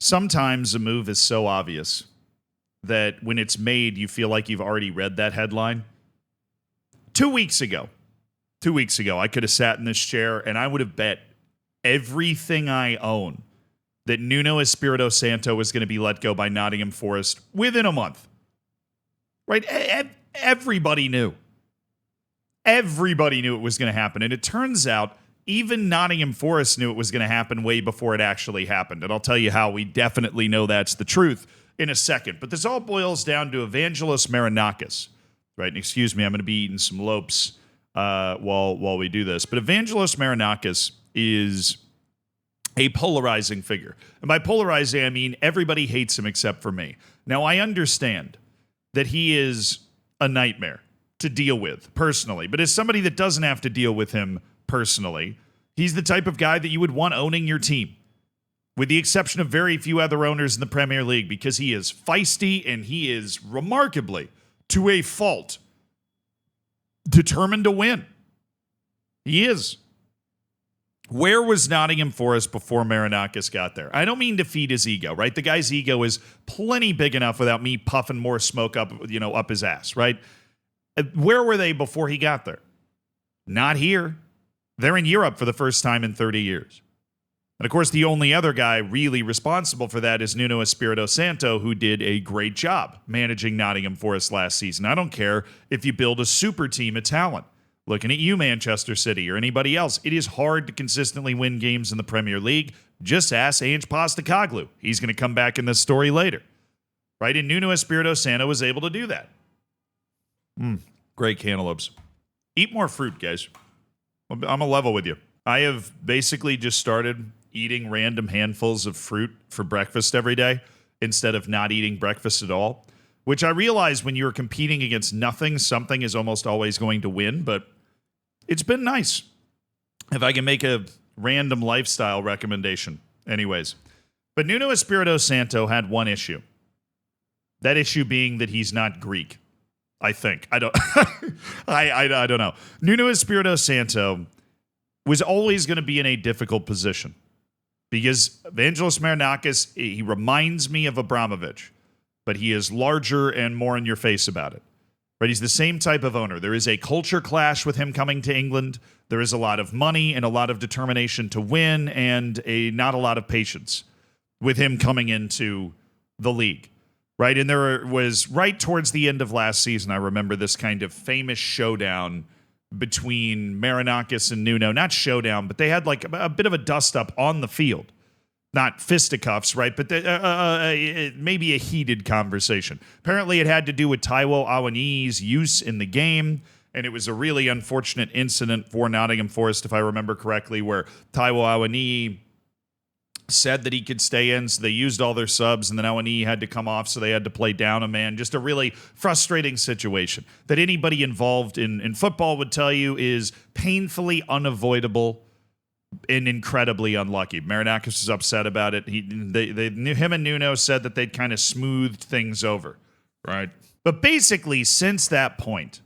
Sometimes a move is so obvious that when it's made, you feel like you've already read that headline. 2 weeks ago, I could have sat in this chair and I would have bet everything I own that Nuno Espirito Santo was going to be let go by Nottingham Forest within a month. Right? Everybody knew. Everybody knew it was going to happen. And it turns out even Nottingham Forest knew it was going to happen way before it actually happened. And I'll tell you how we definitely know that's the truth in a second. But this all boils down to Evangelos Marinakis. Right? And excuse me, I'm going to be eating some lopes while we do this. But Evangelos Marinakis is a polarizing figure. And by polarizing, I mean everybody hates him except for me. Now, I understand that he is a nightmare to deal with personally. But as somebody that doesn't have to deal with him personally, he's the type of guy that you would want owning your team, with the exception of very few other owners in the Premier League, because he is feisty and he is remarkably, to a fault, determined to win. He is. Where was Nottingham Forest before Marinakis got there? I don't mean to feed his ego, right? The guy's ego is plenty big enough without me puffing more smoke up his ass, right? Where were they before he got there? Not here. They're in Europe for the first time in 30 years. And of course, the only other guy really responsible for that is Nuno Espirito Santo, who did a great job managing Nottingham Forest last season. I don't care if you build a super team of talent. Looking at you, Manchester City, or anybody else, it is hard to consistently win games in the Premier League. Just ask Ange Postecoglou. He's going to come back in this story later. Right? And Nuno Espirito Santo was able to do that. Great cantaloupes. Eat more fruit, guys. I'm a level with you. I have basically just started eating random handfuls of fruit for breakfast every day instead of not eating breakfast at all, which I realize when you're competing against nothing, something is almost always going to win, but it's been nice. If I can make a random lifestyle recommendation. Anyways. But Nuno Espirito Santo had one issue. That issue being that he's not Greek. I think. I don't I don't know. Nuno Espirito Santo was always going to be in a difficult position because Evangelos Marinakis, he reminds me of Abramovich, but he is larger and more in your face about it. Right? He's the same type of owner. There is a culture clash with him coming to England. There is a lot of money and a lot of determination to win and not a lot of patience with him coming into the league. Right? And there was right towards the end of last season, I remember this kind of famous showdown between Marinakis and Nuno. Not showdown, but they had like a bit of a dust-up on the field. Not fisticuffs, right? But maybe a heated conversation. Apparently, it had to do with Taiwo Awoniyi's use in the game, and it was a really unfortunate incident for Nottingham Forest, if I remember correctly, where Taiwo Awoniyi said that he could stay in, so they used all their subs, and then Awoniyi had to come off, so they had to play down a man. Just a really frustrating situation that anybody involved in football would tell you is painfully unavoidable and incredibly unlucky. Marinakis was upset about it. Him and Nuno said that they'd kind of smoothed things over, right? But basically, since that point,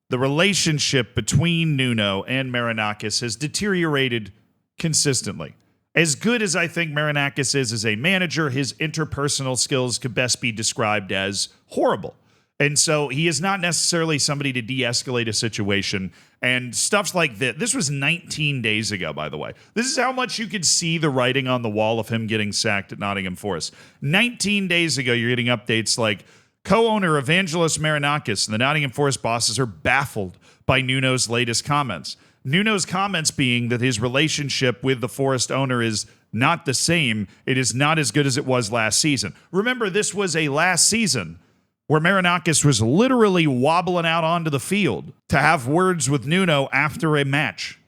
the relationship between Nuno and Marinakis has deteriorated consistently. As good as I think Marinakis is as a manager, his interpersonal skills could best be described as horrible. And so he is not necessarily somebody to de-escalate a situation. And stuff like this. This was 19 days ago, by the way. This is how much you could see the writing on the wall of him getting sacked at Nottingham Forest. 19 days ago, you're getting updates like co-owner Evangelos Marinakis and the Nottingham Forest bosses are baffled by Nuno's latest comments. Nuno's comments being that his relationship with the Forest owner is not the same. It is not as good as it was last season. Remember, this was a last season where Marinakis was literally wobbling out onto the field to have words with Nuno after a match.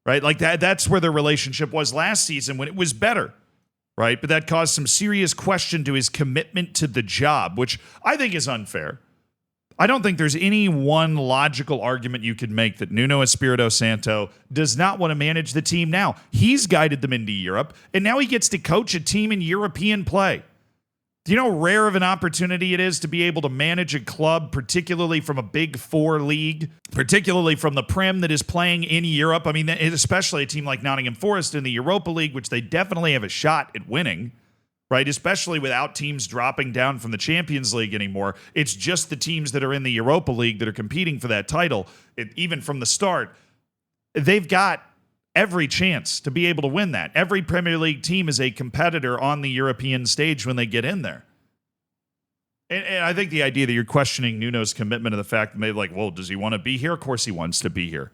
Right? Like that's where their relationship was last season when it was better. Right? But that caused some serious question to his commitment to the job, which I think is unfair. I don't think there's any one logical argument you could make that Nuno Espirito Santo does not want to manage the team now. He's guided them into Europe, and now he gets to coach a team in European play. Do you know how rare of an opportunity it is to be able to manage a club, particularly from a Big Four league, particularly from the Prem that is playing in Europe? I mean, especially a team like Nottingham Forest in the Europa League, which they definitely have a shot at winning. right? Especially without teams dropping down from the Champions League anymore. It's just the teams that are in the Europa League that are competing for that title. Even from the start, they've got every chance to be able to win that. Every Premier League team is a competitor on the European stage when they get in there. And I think the idea that you're questioning Nuno's commitment to the fact that maybe like, well, does he want to be here? Of course he wants to be here,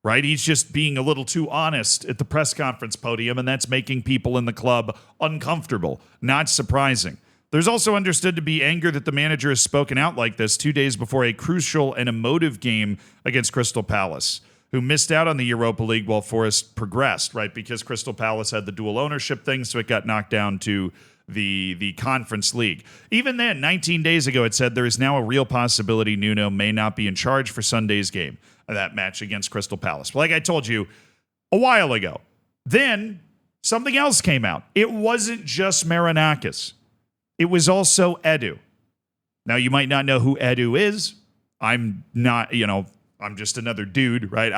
right? He's just being a little too honest at the press conference podium, and that's making people in the club uncomfortable. Not surprising. There's also understood to be anger that the manager has spoken out like this 2 days before a crucial and emotive game against Crystal Palace, who missed out on the Europa League while Forest progressed, right? Because Crystal Palace had the dual ownership thing, so it got knocked down to the Conference League. Even then, 19 days ago, it said there is now a real possibility Nuno may not be in charge for Sunday's game, that match against Crystal Palace. Like I told you a while ago. Then something else came out. It wasn't just Marinakis. It was also Edu. Now, you might not know who Edu is. I'm not, I'm just another dude, right?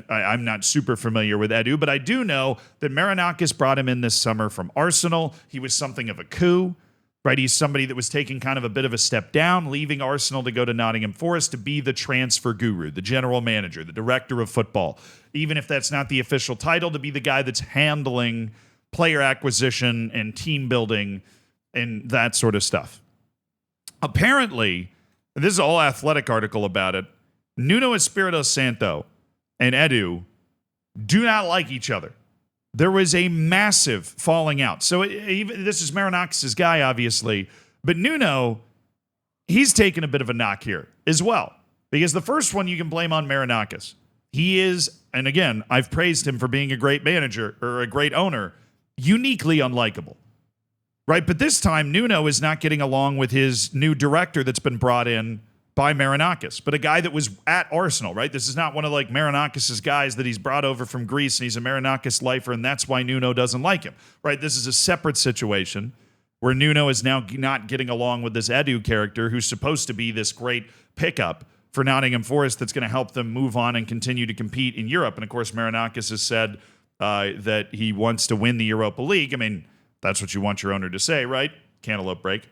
I'm not super familiar with Edu, but I do know that Marinakis brought him in this summer from Arsenal. He was something of a coup, right? He's somebody that was taking kind of a bit of a step down, leaving Arsenal to go to Nottingham Forest to be the transfer guru, the general manager, the director of football. Even if that's not the official title, to be the guy that's handling player acquisition and team building and that sort of stuff. Apparently, this is an All-Athletic article about it, Nuno Espirito Santo and Edu do not like each other. There was a massive falling out. So this is Marinakis' guy, obviously. But Nuno, he's taken a bit of a knock here as well. Because the first one you can blame on Marinakis. He is, and again, I've praised him for being a great manager or a great owner, uniquely unlikable. Right? But this time, Nuno is not getting along with his new director that's been brought in by Marinakis, but a guy that was at Arsenal, right? This is not one of like Marinakis' guys that he's brought over from Greece and he's a Marinakis lifer and that's why Nuno doesn't like him, right? This is a separate situation where Nuno is now not getting along with this Edu character who's supposed to be this great pickup for Nottingham Forest that's going to help them move on and continue to compete in Europe. And of course, Marinakis has said that he wants to win the Europa League. I mean, that's what you want your owner to say, right? Cantaloupe break.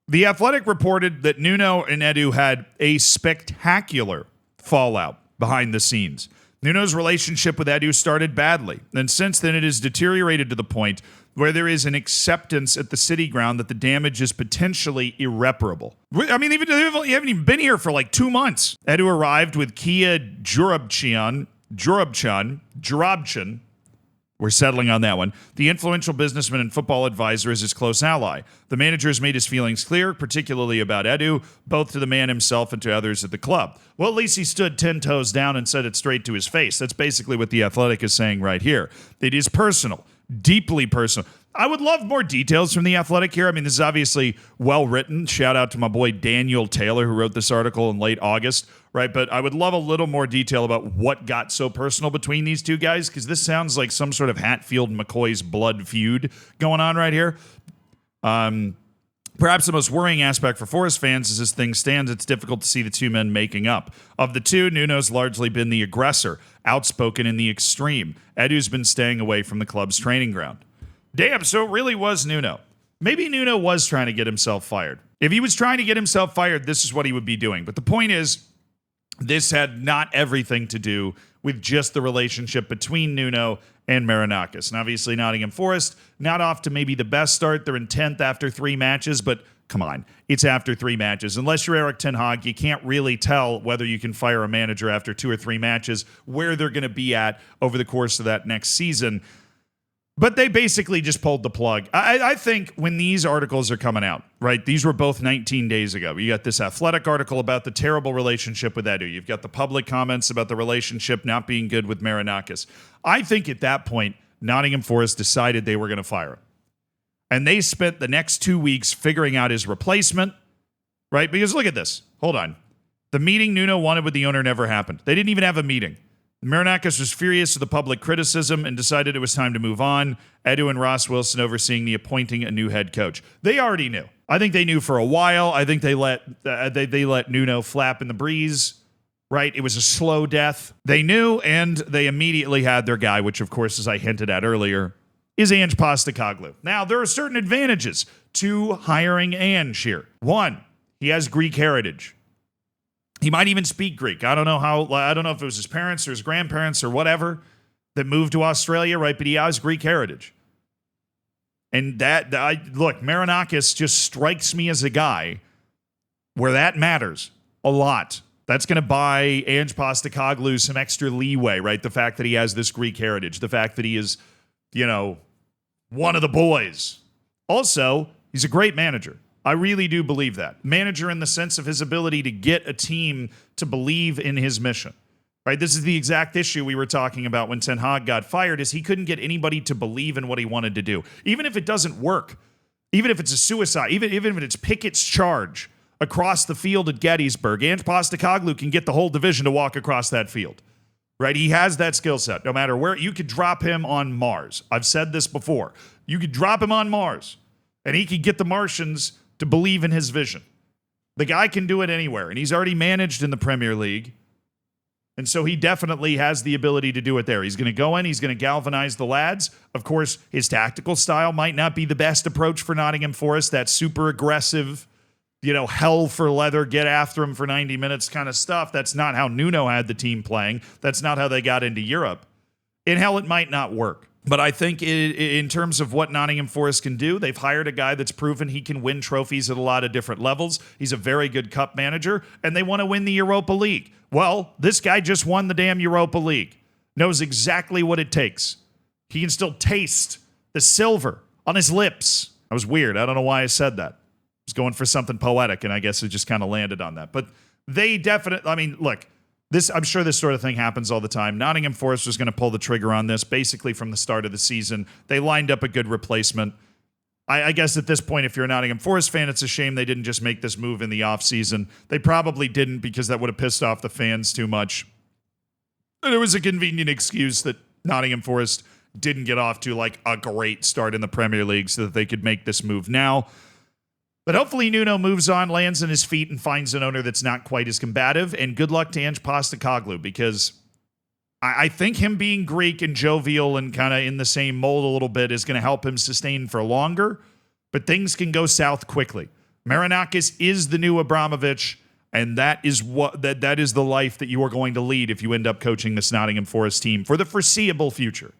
The Athletic reported that Nuno and Edu had a spectacular fallout behind the scenes. Nuno's relationship with Edu started badly, and since then it has deteriorated to the point where there is an acceptance at the city ground that the damage is potentially irreparable. I mean, you haven't even been here for like 2 months. Edu arrived with Kia Jorabchan. We're settling on that one. The influential businessman and football advisor is his close ally. The manager has made his feelings clear, particularly about Edu, both to the man himself and to others at the club. Well, at least he stood 10 toes down and said it straight to his face. That's basically what The Athletic is saying right here. It is personal, deeply personal. I would love more details from The Athletic here. I mean, this is obviously well written. Shout out to my boy Daniel Taylor, who wrote this article in late August, right? But I would love a little more detail about what got so personal between these two guys, because this sounds like some sort of Hatfield-McCoy's blood feud going on right here. Perhaps the most worrying aspect for Forest fans is as things stand, it's difficult to see the two men making up. Of the two, Nuno's largely been the aggressor, outspoken in the extreme. Edu's been staying away from the club's training ground. Damn, so it really was Nuno. Maybe Nuno was trying to get himself fired. If he was trying to get himself fired, this is what he would be doing. But the point is, this had not everything to do with just the relationship between Nuno and Marinakis. And obviously Nottingham Forest, not off to maybe the best start. They're in 10th after 3 matches, but come on, it's after 3 matches. Unless you're Erik ten Hag, you can't really tell whether you can fire a manager after 2 or 3 matches, where they're going to be at over the course of that next season. But they basically just pulled the plug. I think when these articles are coming out, right, these were both 19 days ago. You got this Athletic article about the terrible relationship with Edu. You've got the public comments about the relationship not being good with Marinakis. I think at that point, Nottingham Forest decided they were going to fire him. And they spent the next 2 weeks figuring out his replacement, right? Because look at this. Hold on. The meeting Nuno wanted with the owner never happened. They didn't even have a meeting. Marinakis was furious at the public criticism and decided it was time to move on. Edu and Ross Wilson overseeing the appointing a new head coach. They already knew. I think they knew for a while. I think they let Nuno flap in the breeze, right? It was a slow death. They knew, and they immediately had their guy, which, of course, as I hinted at earlier, is Ange Postecoglou. Now, there are certain advantages to hiring Ange here. One, he has Greek heritage. He might even speak Greek. I don't know if it was his parents or his grandparents or whatever that moved to Australia, right? But he has Greek heritage. And look, Marinakis just strikes me as a guy where that matters a lot. That's going to buy Ange Postecoglou some extra leeway, right? The fact that he has this Greek heritage, the fact that he is, one of the boys. Also, he's a great manager. I really do believe that. Manager in the sense of his ability to get a team to believe in his mission. Right? This is the exact issue we were talking about when Ten Hag got fired, is he couldn't get anybody to believe in what he wanted to do. Even if it doesn't work, even if it's a suicide, even if it's Pickett's charge across the field at Gettysburg, Ange Postecoglou can get the whole division to walk across that field. Right? He has that skill set. No matter where, you could drop him on Mars. I've said this before. You could drop him on Mars, and he could get the Martians to believe in his vision. The guy can do it anywhere, and he's already managed in the Premier League, and so he definitely has the ability to do it there. He's going to go in, he's going to galvanize the lads. Of course, his tactical style might not be the best approach for Nottingham Forest, that super aggressive, hell for leather, get after him for 90 minutes kind of stuff. That's not how Nuno had the team playing. That's not how they got into Europe. And hell, it might not work. But I think in terms of what Nottingham Forest can do, they've hired a guy that's proven he can win trophies at a lot of different levels. He's a very good cup manager, and they want to win the Europa League. Well, this guy just won the damn Europa League. Knows exactly what it takes. He can still taste the silver on his lips. That was weird. I don't know why I said that. I was going for something poetic, and I guess it just kind of landed on that. But they definitely, look, I'm sure this sort of thing happens all the time. Nottingham Forest was going to pull the trigger on this basically from the start of the season. They lined up a good replacement. I guess at this point, if you're a Nottingham Forest fan, it's a shame they didn't just make this move in the offseason. They probably didn't, because that would have pissed off the fans too much. And it was a convenient excuse that Nottingham Forest didn't get off to a great start in the Premier League so that they could make this move now. But hopefully Nuno moves on, lands on his feet, and finds an owner that's not quite as combative. And good luck to Ange Postecoglou, because I think him being Greek and jovial and kind of in the same mold a little bit is going to help him sustain for longer. But things can go south quickly. Marinakis is the new Abramovich, and that is the life that you are going to lead if you end up coaching this Nottingham Forest team for the foreseeable future.